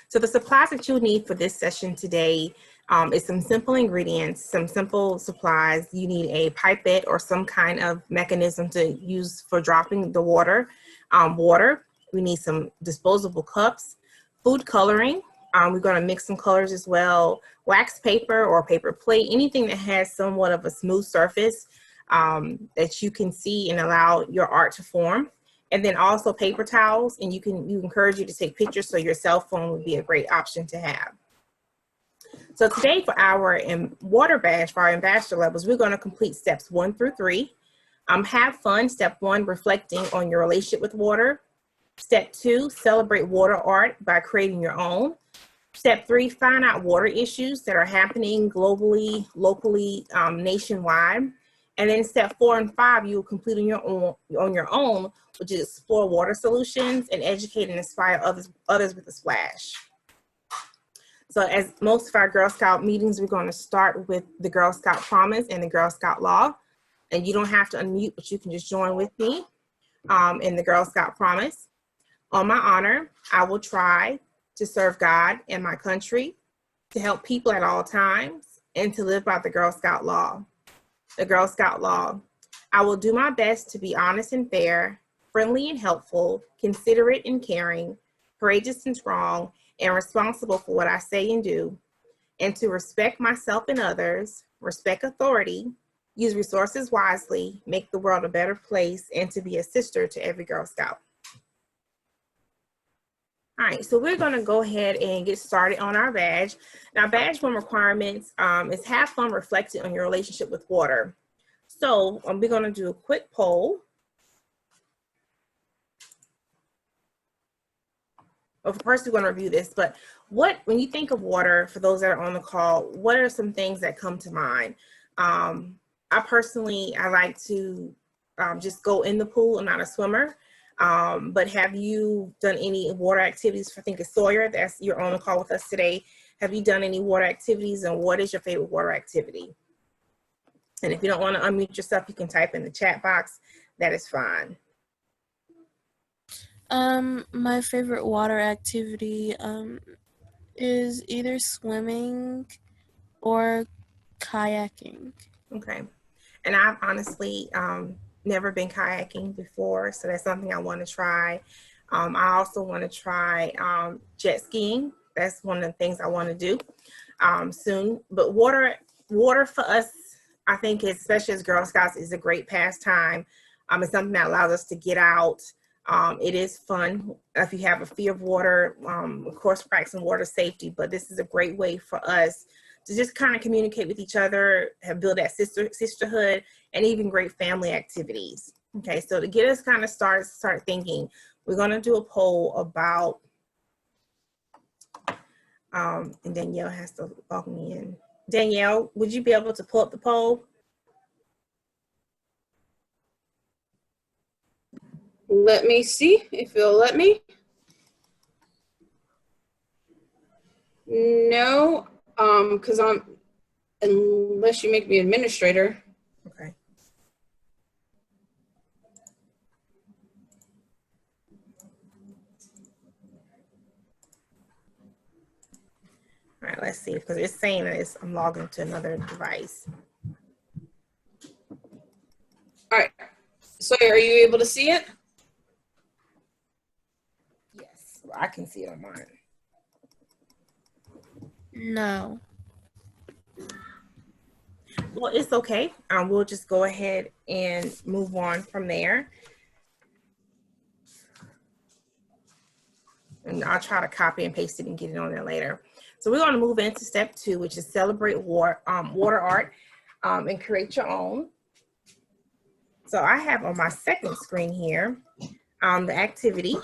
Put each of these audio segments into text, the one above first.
So the supplies that you'll need for this session today is some simple ingredients, some simple supplies. You need a pipette or some kind of mechanism to use for dropping the water. We need some disposable cups, food coloring. We're going to mix some colors as well, wax paper or paper plate, anything that has somewhat of a smooth surface that you can see and allow your art to form. And then also paper towels, and we encourage you to take pictures, so your cell phone would be a great option to have. So today for our water badge, for our ambassador levels, we're going to complete steps 1 through 3. Have fun. Step 1, reflecting on your relationship with water. Step 2, celebrate water art by creating your own. Step 3, find out water issues that are happening globally, locally, nationwide. And then step 4 and 5, you will complete on your own, which is explore water solutions and educate and inspire others with a splash. So as most of our Girl Scout meetings, we're going to start with the Girl Scout Promise and the Girl Scout Law. And you don't have to unmute, but you can just join with me in the Girl Scout Promise. On my honor, I will try to serve God and my country, to help people at all times, and to live by the Girl Scout Law. The Girl Scout Law. I will do my best to be honest and fair, friendly and helpful, considerate and caring, courageous and strong, and responsible for what I say and do, and to respect myself and others, respect authority, use resources wisely, make the world a better place, and to be a sister to every Girl Scout. All right, so we're going to go ahead and get started on our badge. Now, badge 1 requirements is have fun reflecting on your relationship with water. So we're going to do a quick poll. Well, first, we're going to review this, but when you think of water, for those that are on the call, what are some things that come to mind? I like to just go in the pool. I'm not a swimmer. But have you done any water activities? I think it's Sawyer, you're on the call with us today. Have you done any water activities, and what is your favorite water activity? And if you don't want to unmute yourself, you can type in the chat box. That is fine. My favorite water activity is either swimming or kayaking. Okay. And I've honestly never been kayaking before, so that's something I want to try. I also want to try jet skiing. That's one of the things I want to do soon. But water for us, I think, especially as Girl Scouts, is a great pastime. It's something that allows us to get out. It is fun. If you have a fear of water, of course, practicing water safety, but this is a great way for us to just kind of communicate with each other, build that sisterhood, and even great family activities. Okay, so to get us kind of start thinking, we're going to do a poll about, and Danielle has to log me in. Danielle, would you be able to pull up the poll? Let me see if it'll let me. No, because unless you make me administrator. Okay. All right, let's see, because it's saying that I'm logging to another device. All right, so are you able to see it? Yes, well, I can see it on mine. No. Well, it's okay. We'll just go ahead and move on from there. And I'll try to copy and paste it and get it on there later. So we're going to move into step 2, which is celebrate water art and create your own. So I have on my second screen here the activity.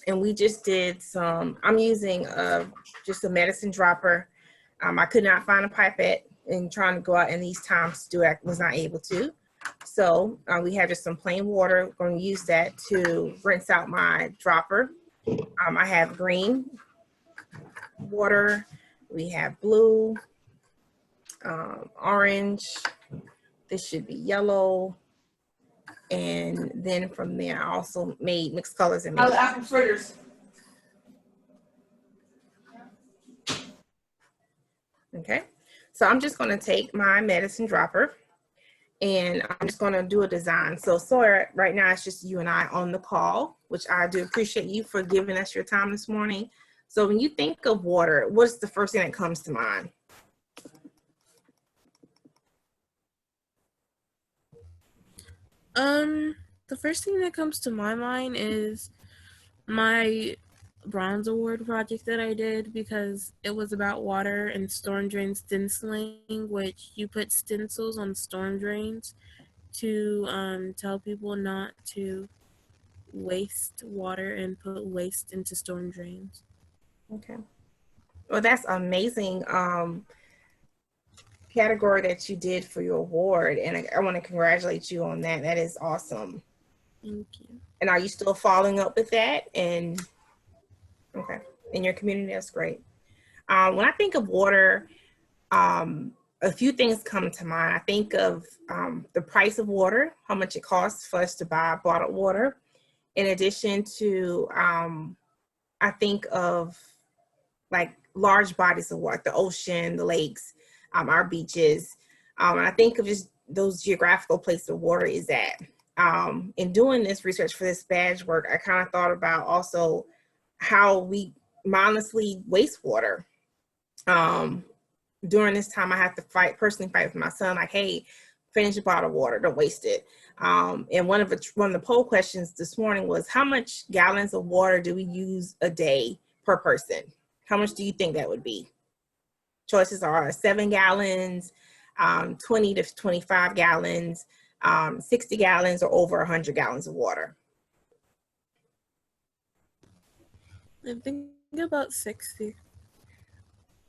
And we just did I'm using just a medicine dropper. I could not find a pipette, and trying to go out in these times to do it, I was not able to. So we have just some plain water. I'm going to use that to rinse out my dropper. I have green water, we have blue, orange, this should be yellow, and then from there I also made mixed colors and Apple fritters. Okay, so I'm just going to take my medicine dropper and I'm just going to do a design. So Sawyer, right now it's just you and I on the call, which I do appreciate you for giving us your time this morning. So when you think of water, what's the first thing that comes to mind? The first thing that comes to my mind is my bronze award project that I did, because it was about water and storm drain stenciling, which you put stencils on storm drains to tell people not to waste water and put waste into storm drains. Okay. Well, that's amazing category that you did for your award, and I want to congratulate you on that. That is awesome. Thank you. And are you still following up with that? And okay, in your community, that's great. When I think of water, a few things come to mind. I think of the price of water, how much it costs for us to buy bottled water. In addition to, I think of like large bodies of water, the ocean, the lakes, our beaches. And I think of just those geographical places of water is at. In doing this research for this badge work, I kind of thought about also how we mindlessly waste water. During this time, I have to personally fight with my son, like, hey, finish a bottle of water, don't waste it. And one of the poll questions this morning was, how much gallons of water do we use a day per person? How much do you think that would be? Choices are 7 gallons, 20 to 25 gallons, 60 gallons, or over 100 gallons of water. I think about 60.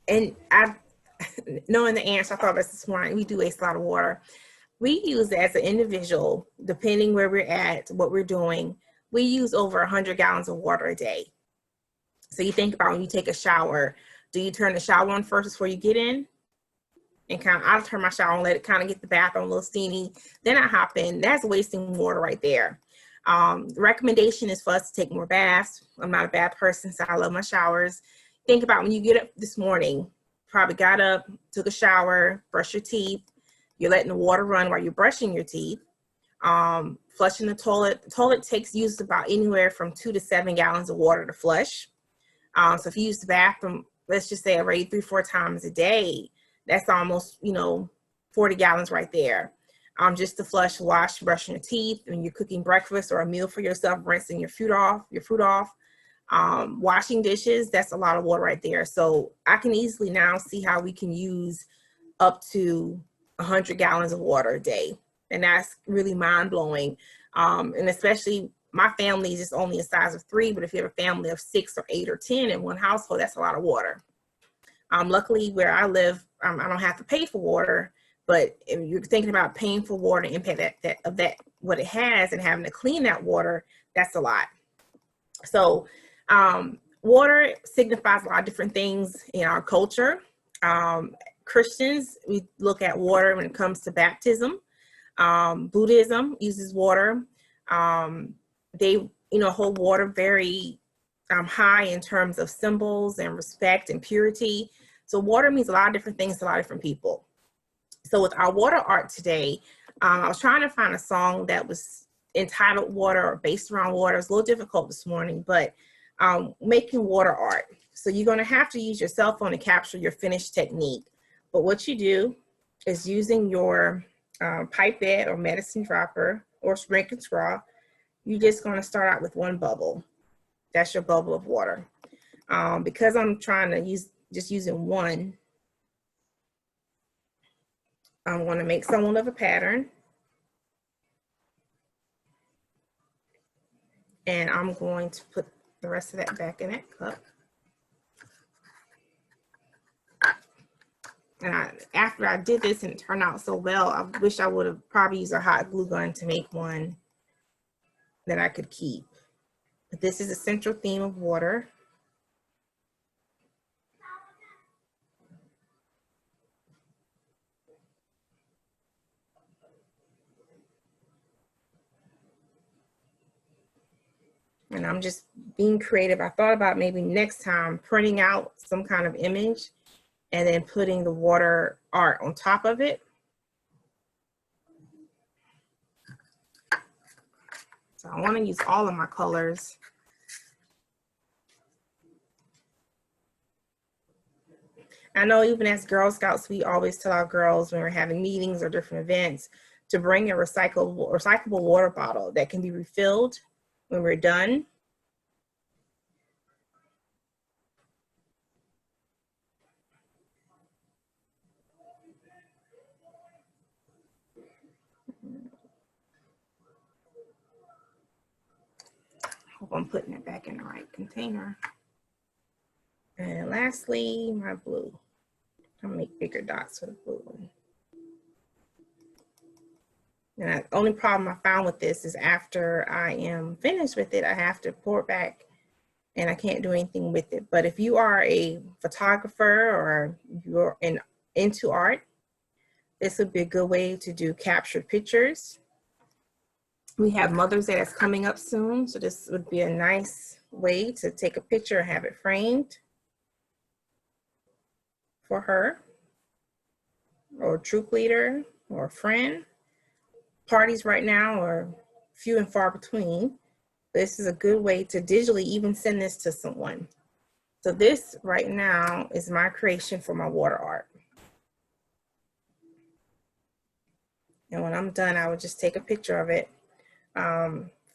And knowing the answer, I thought about this morning, we do waste a lot of water. We use, as an individual, depending where we're at, what we're doing, we use over 100 gallons of water a day. So you think about when you take a shower, do you turn the shower on first before you get in? And I'll turn my shower on, let it kind of get the bathroom a little steamy. Then I hop in. That's wasting water right there. The recommendation is for us to take more baths. I'm not a bath person, so I love my showers. Think about when you get up this morning, probably got up, took a shower, brush your teeth. You're letting the water run while you're brushing your teeth. Flushing the toilet. The toilet uses about anywhere from 2 to 7 gallons of water to flush. So if you use the bathroom, let's just say already 3-4 times a day, that's almost, 40 gallons right there. Just to flush, wash, brushing your teeth, when you're cooking breakfast or a meal for yourself, rinsing your fruit off, washing dishes, that's a lot of water right there. So I can easily now see how we can use up to 100 gallons of water a day. And that's really mind blowing. And especially my family is just only a size of 3, but if you have a family of 6 or 8 or 10 in one household, that's a lot of water. Luckily where I live, I don't have to pay for water, but if you're thinking about paying for water, the impact that what it has, and having to clean that water, that's a lot. So water signifies a lot of different things in our culture. Christians, we look at water when it comes to baptism. Buddhism uses water. They, hold water very high in terms of symbols and respect and purity. So water means a lot of different things to a lot of different people. So with our water art today, I was trying to find a song that was entitled Water or based around water. It's a little difficult this morning, but making water art. So you're going to have to use your cell phone to capture your finished technique. But what you do is using your pipette or medicine dropper or sprinkler straw, you're just going to start out with one bubble. That's your bubble of water. Because I'm trying to using one, I'm going to make somewhat of a pattern. And I'm going to put the rest of that back in that cup. And after I did this and it turned out so well, I wish I would have probably used a hot glue gun to make one that I could keep. But this is a central theme of water. And I'm just being creative. I thought about maybe next time printing out some kind of image and then putting the water art on top of it. So I want to use all of my colors. I know even as Girl Scouts, we always tell our girls when we're having meetings or different events to bring a recyclable water bottle that can be refilled when we're done. Hope I'm putting it back in the right container. And lastly, my blue. I'm gonna make bigger dots for the blue one. And the only problem I found with this is after I am finished with it, I have to pour it back and I can't do anything with it. But if you are a photographer or you're into art, this would be a good way to do captured pictures. We have Mother's Day that's coming up soon, so this would be a nice way to take a picture and have it framed for her, or a troop leader, or a friend. Parties right now are few and far between. This is a good way to digitally even send this to someone. So this right now is my creation for my water art. And when I'm done, I would just take a picture of it,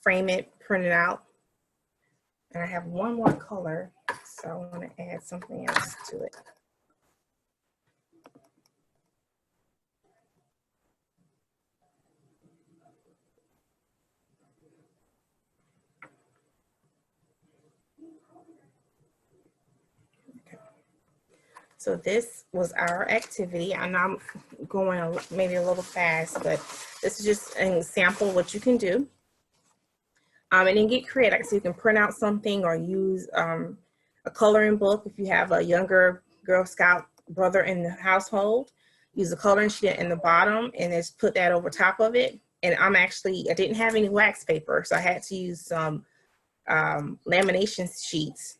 frame it, print it out. And I have one more color, so I want to add something else to it. So this was our activity. I know I'm going maybe a little fast, but this is just an example of what you can do. And then get creative. So you can print out something or use a coloring book. If you have a younger Girl Scout brother in the household, use a coloring sheet in the bottom and just put that over top of it. And I didn't have any wax paper, so I had to use some lamination sheets.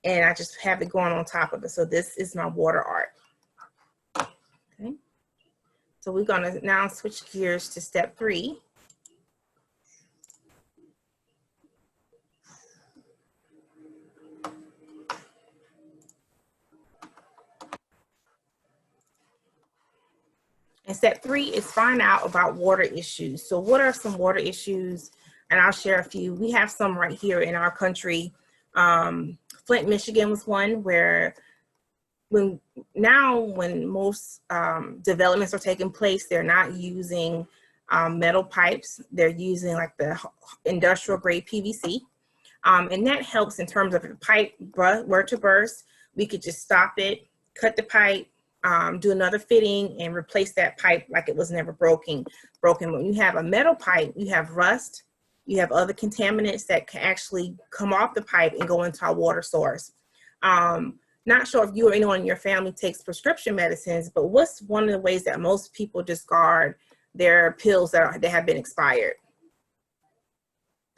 And I just have it going on top of it. So this is my water art. Okay. So we're gonna now switch gears to step 3. And step 3 is find out about water issues. So what are some water issues? And I'll share a few. We have some right here in our country. Flint, Michigan was one where when most developments are taking place, they're not using metal pipes. They're using like the industrial grade PVC. And that helps in terms of if the pipe were to burst, we could just stop it, cut the pipe, do another fitting and replace that pipe like it was never broken. When you have a metal pipe, you have rust, you have other contaminants that can actually come off the pipe and go into our water source. Not sure if you or anyone in your family takes prescription medicines, but what's one of the ways that most people discard their pills that have been expired?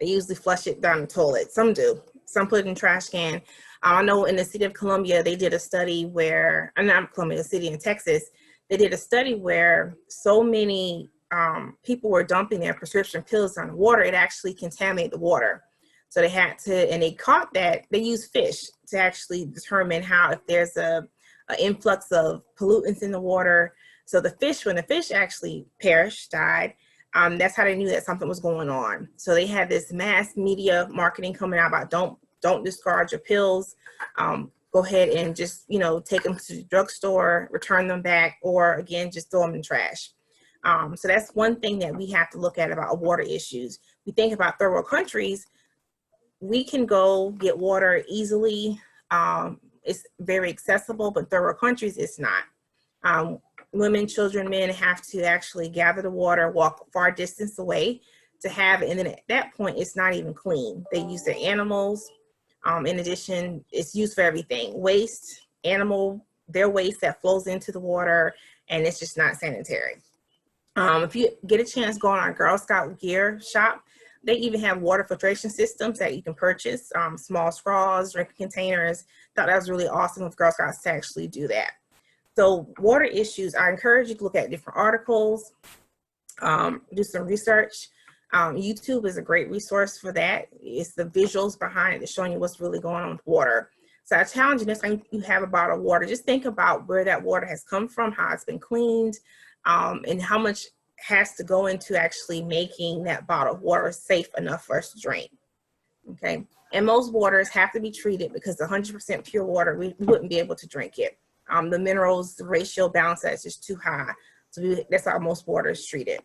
They usually flush it down the toilet. Some do. Some put it in trash can. I know in the city of Columbia, they did a study where, not Columbia, the city in Texas, they did a study where so many people were dumping their prescription pills on the water, it actually contaminated the water. So they had to, and they caught that, they used fish to actually determine how, if there's an influx of pollutants in the water. So the fish, when the fish actually perished, died, that's how they knew that something was going on. So they had this mass media marketing coming out about don't discard your pills. Go ahead and just, take them to the drugstore, return them back, or again, just throw them in trash. So that's one thing that we have to look at about water issues. We think about third world countries, we can go get water easily. It's very accessible, but third world countries, it's not. Women, children, men have to actually gather the water, walk far distance away to have it. And then at that point, it's not even clean. They use their animals. In addition, it's used for everything. Waste, their waste that flows into the water, and it's just not sanitary. If you get a chance, go on our Girl Scout gear shop. They even have water filtration systems that you can purchase, small straws, drinking containers. Thought that was really awesome of Girl Scouts to actually do that. So water issues, I encourage you to look at different articles, do some research. YouTube is a great resource for that. It's the visuals behind it that's showing you what's really going on with water. So I challenge you, next time you have a bottle of water, just think about where that water has come from, how it's been cleaned, and how much has to go into actually making that bottle of water safe enough for us to drink. Okay. And most waters have to be treated, because 100% pure water, we wouldn't be able to drink it. The minerals, the ratio balance, that's just too high. So that's how most water is treated.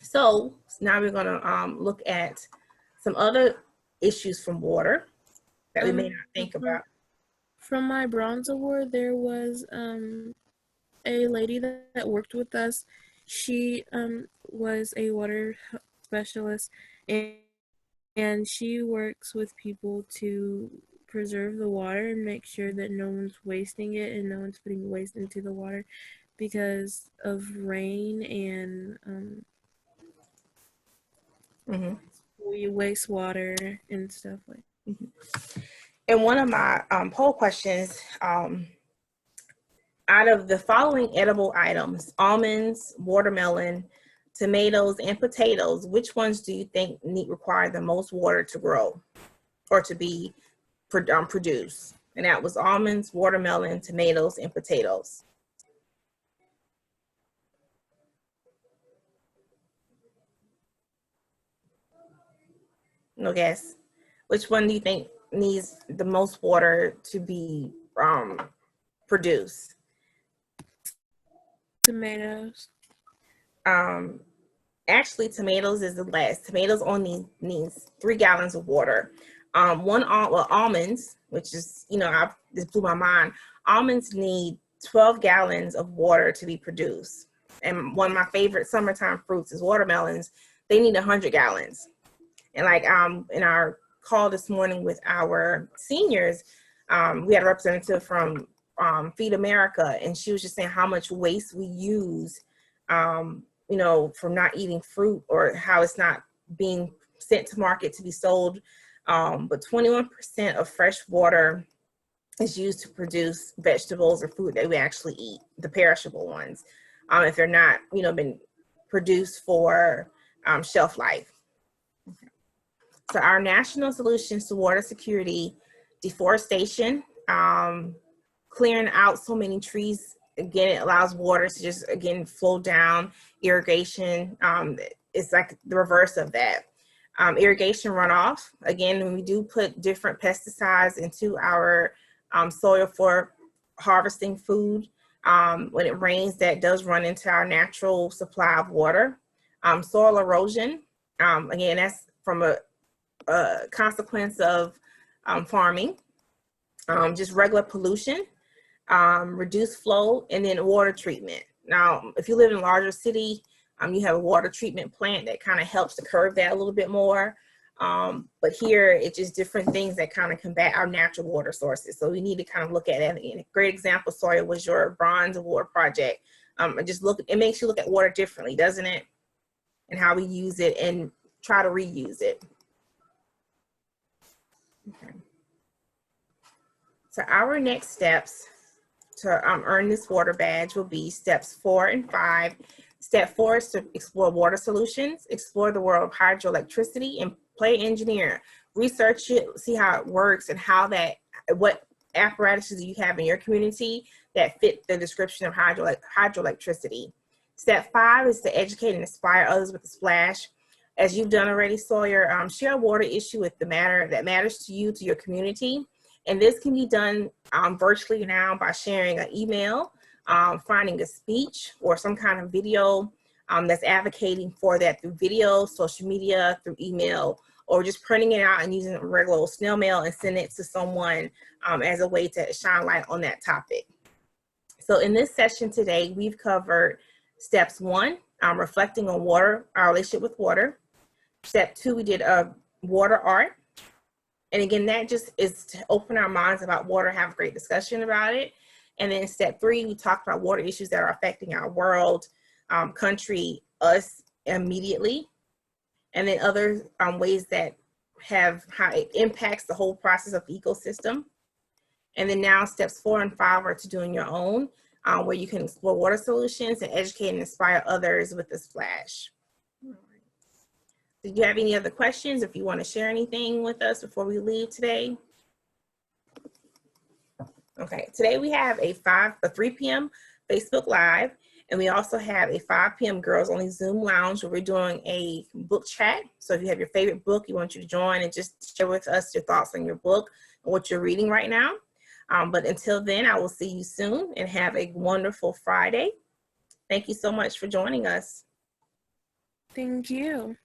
So now we're going to look at some other issues from water that we may not think about. From my bronze award, there was a lady that worked with us. She was a water specialist, and she works with people to preserve the water and make sure that no one's wasting it and no one's putting waste into the water because of rain and we waste water and stuff like that. And one of my poll questions, out of the following edible items, almonds, watermelon, tomatoes, and potatoes, which ones do you think require the most water to grow or to be produced? And that was almonds, watermelon, tomatoes, and potatoes. No guess. Which one do you think needs the most water to be produced? Tomatoes. Actually, tomatoes is the last. Tomatoes only needs 3 gallons of water. Almonds, which is, this blew my mind. Almonds need 12 gallons of water to be produced. And one of my favorite summertime fruits is watermelons. They need 100 gallons. And like in our call this morning with our seniors, we had a representative from Feed America, and she was just saying how much waste we use, from not eating fruit, or how it's not being sent to market to be sold. But 21% of fresh water is used to produce vegetables or food that we actually eat, the perishable ones, if they're not, been produced for shelf life. Okay. So our national solutions to water security: deforestation, clearing out so many trees. Again, it allows water to just, flow down. Irrigation, it's like the reverse of that. Irrigation runoff, again, when we do put different pesticides into our soil for harvesting food, when it rains, that does run into our natural supply of water. Soil erosion, again, that's from a consequence of farming. Just regular pollution, reduced flow, and then water treatment. Now, if you live in a larger city, you have a water treatment plant that kind of helps to curb that a little bit more. But here, it's just different things that kind of combat our natural water sources. So we need to kind of look at that. And a great example, Sawyer, was your Bronze Award project. It makes you look at water differently, doesn't it? And how we use it and try to reuse it. Okay. So our next steps to earn this water badge will be steps 4 and 5. Step 4 is to explore water solutions, explore the world of hydroelectricity, and play engineer. Research it, see how it works, and what apparatuses you have in your community that fit the description of hydroelectricity. Step 5 is to educate and inspire others with a splash. As you've done already, Sawyer, share a water issue that matters to you, to your community. And this can be done virtually now by sharing an email, finding a speech or some kind of video that's advocating for that through video, social media, through email, or just printing it out and using a regular old snail mail and sending it to someone as a way to shine light on that topic. So in this session today, we've covered steps 1, reflecting on water, our relationship with water. Step 2, we did a water art. And again, that just is to open our minds about water, have a great discussion about it. And then step 3, we talked about water issues that are affecting our world, country, us immediately. And then other ways that how it impacts the whole process of the ecosystem. And then now steps 4 and 5 are to doing your own. where you can explore water solutions and educate and inspire others with the splash. All right. Did you have any other questions? If you want to share anything with us before we leave today? Okay, today we have a 3 p.m. Facebook Live, and we also have a 5 p.m. Girls Only Zoom Lounge where we're doing a book chat. So if you have your favorite book, we want you to join and just share with us your thoughts on your book and what you're reading right now. But until then, I will see you soon and have a wonderful Friday. Thank you so much for joining us. Thank you.